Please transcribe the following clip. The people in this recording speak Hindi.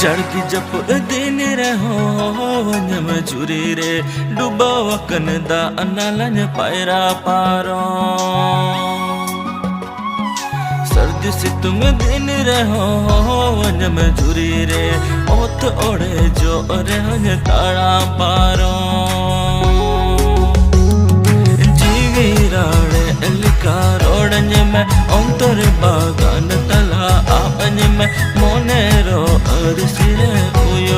जड़की जप दिन रे हो वन्य मजूरी रे डूबा वकन दा अनालन पायरा पारो सर्दी से तुम दिन रे हो वन्य मजूरी रे ओत ओढ़े जो रे वन्य ताड़ा पारो जीवी राड़े लिका रोड़न में अंतर बागान तला आपन में मोने रो अरसी रे